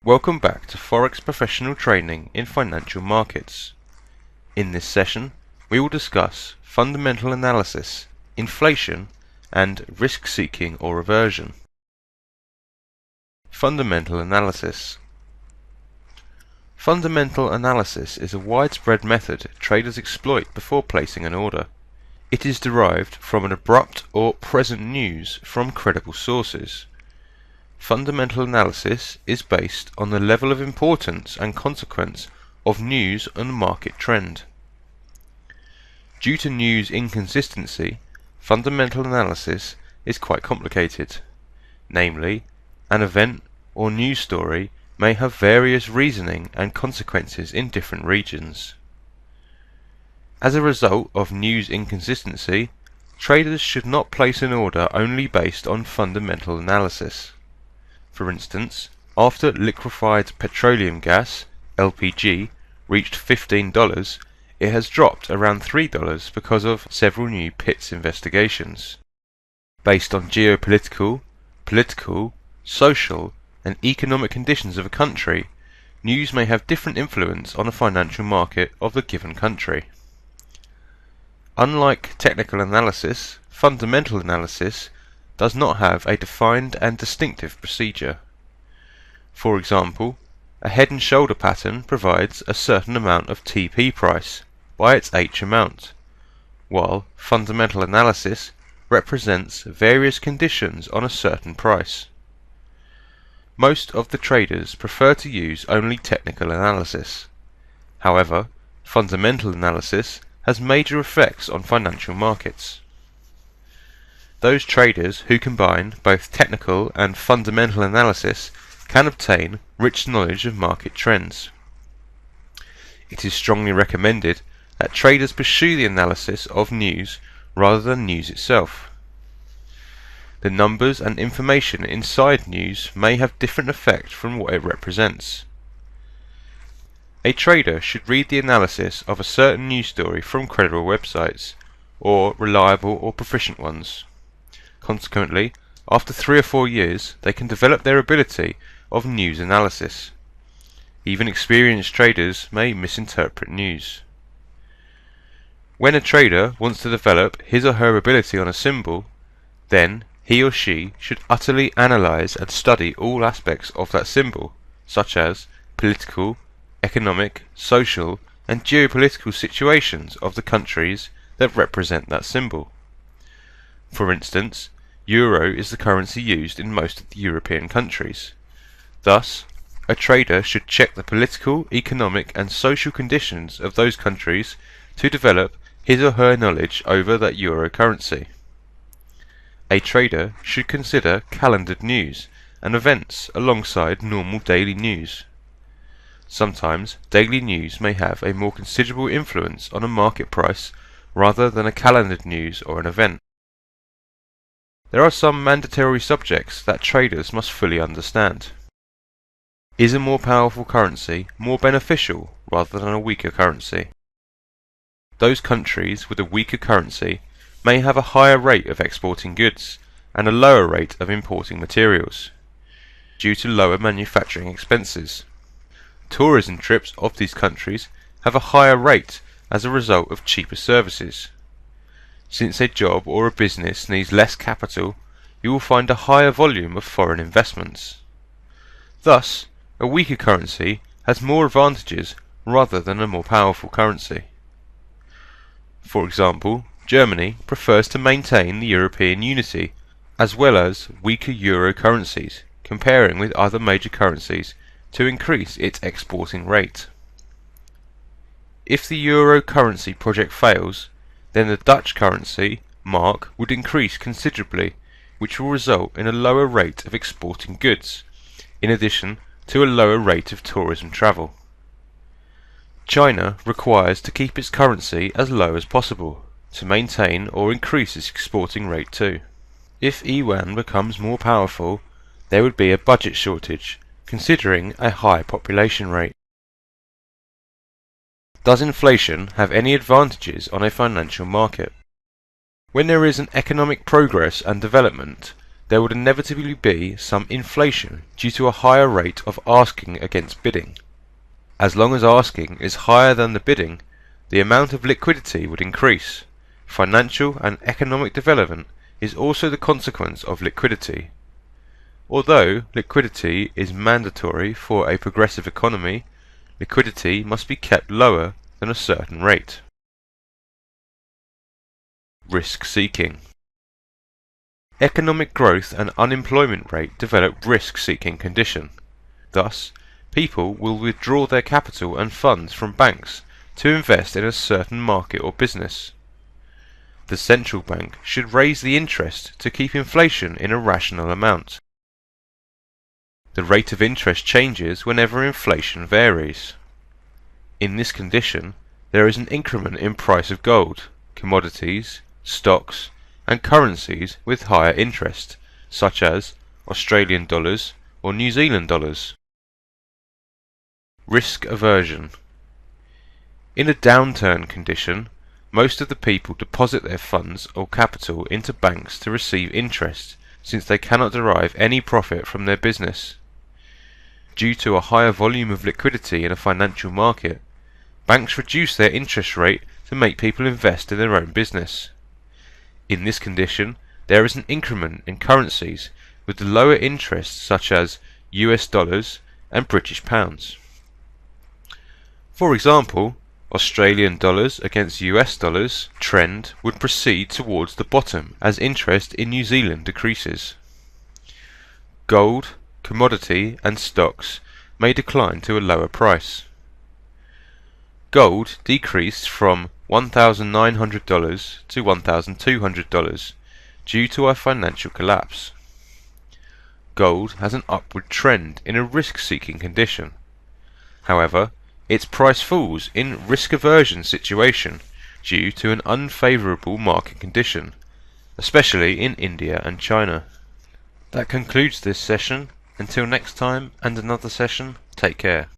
Welcome back to Forex Professional Training in Financial Markets. In this session, we will discuss fundamental analysis, inflation, and risk-seeking or aversion. Fundamental analysis. Fundamental analysis is a widespread method traders exploit before placing an order. It is derived from an abrupt or present news from credible sources. Fundamental analysis is based on the level of importance and consequence of news and market trend. Due to news inconsistency, fundamental analysis is quite complicated. Namely, an event or news story may have various reasoning and consequences in different regions. As a result of news inconsistency, traders should not place an order only based on fundamental analysis. For instance, after liquefied petroleum gas, LPG, reached $15, it has dropped around $3 because of several new PITS investigations. Based on geopolitical, political, social, and economic conditions of a country, news may have different influence on the financial market of the given country. Unlike technical analysis, fundamental analysis does not have a defined and distinctive procedure. For example, a head and shoulder pattern provides a certain amount of TP price by its H amount, while fundamental analysis represents various conditions on a certain price. Most of the traders prefer to use only technical analysis. However, fundamental analysis has major effects on financial markets. Those traders who combine both technical and fundamental analysis can obtain rich knowledge of market trends. It is strongly recommended that traders pursue the analysis of news rather than news itself. The numbers and information inside news may have different effect from what it represents. A trader should read the analysis of a certain news story from credible websites, or reliable or proficient ones. Consequently, after 3 or 4 years, they can develop their ability of news analysis. Even experienced traders may misinterpret news. When a trader wants to develop his or her ability on a symbol, then he or she should utterly analyze and study all aspects of that symbol, such as political, economic, social, and geopolitical situations of the countries that represent that symbol. For instance, Euro is the currency used in most of the European countries. Thus, a trader should check the political, economic, and social conditions of those countries to develop his or her knowledge over that Euro currency. A trader should consider calendared news and events alongside normal daily news. Sometimes daily news may have a more considerable influence on a market price rather than a calendared news or an event. There are some mandatory subjects that traders must fully understand. Is a more powerful currency more beneficial rather than a weaker currency? Those countries with a weaker currency may have a higher rate of exporting goods and a lower rate of importing materials, due to lower manufacturing expenses. Tourism trips of these countries have a higher rate as a result of cheaper services. Since a job or a business needs less capital, you will find a higher volume of foreign investments. Thus, a weaker currency has more advantages rather than a more powerful currency. For example, Germany prefers to maintain the European unity as well as weaker euro currencies, comparing with other major currencies to increase its exporting rate. If the euro currency project fails, then the Dutch currency, mark, would increase considerably, which will result in a lower rate of exporting goods, in addition to a lower rate of tourism travel. China requires to keep its currency as low as possible, to maintain or increase its exporting rate too. If yuan becomes more powerful, there would be a budget shortage, considering a high population rate. Does inflation have any advantages on a financial market? When there is an economic progress and development, there would inevitably be some inflation due to a higher rate of asking against bidding. As long as asking is higher than the bidding, the amount of liquidity would increase. Financial and economic development is also the consequence of liquidity. Although liquidity is mandatory for a progressive economy, liquidity must be kept lower than a certain rate. Risk-seeking. Economic growth and unemployment rate develop risk-seeking condition. Thus, people will withdraw their capital and funds from banks to invest in a certain market or business. The central bank should raise the interest to keep inflation in a rational amount. The rate of interest changes whenever inflation varies. In this condition, there is an increment in price of gold, commodities, stocks, and currencies with higher interest, such as Australian dollars or New Zealand dollars. Risk aversion. In a downturn condition, most of the people deposit their funds or capital into banks to receive interest, since they cannot derive any profit from their business. Due to a higher volume of liquidity in a financial market, banks reduce their interest rate to make people invest in their own business. In this condition, there is an increment in currencies with the lower interest, such as US dollars and British pounds. For example, Australian dollars against US dollars trend would proceed towards the bottom as interest in New Zealand decreases. Gold, commodity and stocks may decline to a lower price. Gold decreased from $1,900 to $1,200 due to a financial collapse. Gold has an upward trend in a risk-seeking condition. However, its price falls in risk-aversion situation due to an unfavourable market condition, especially in India and China. That concludes this session. Until next time and another session, take care.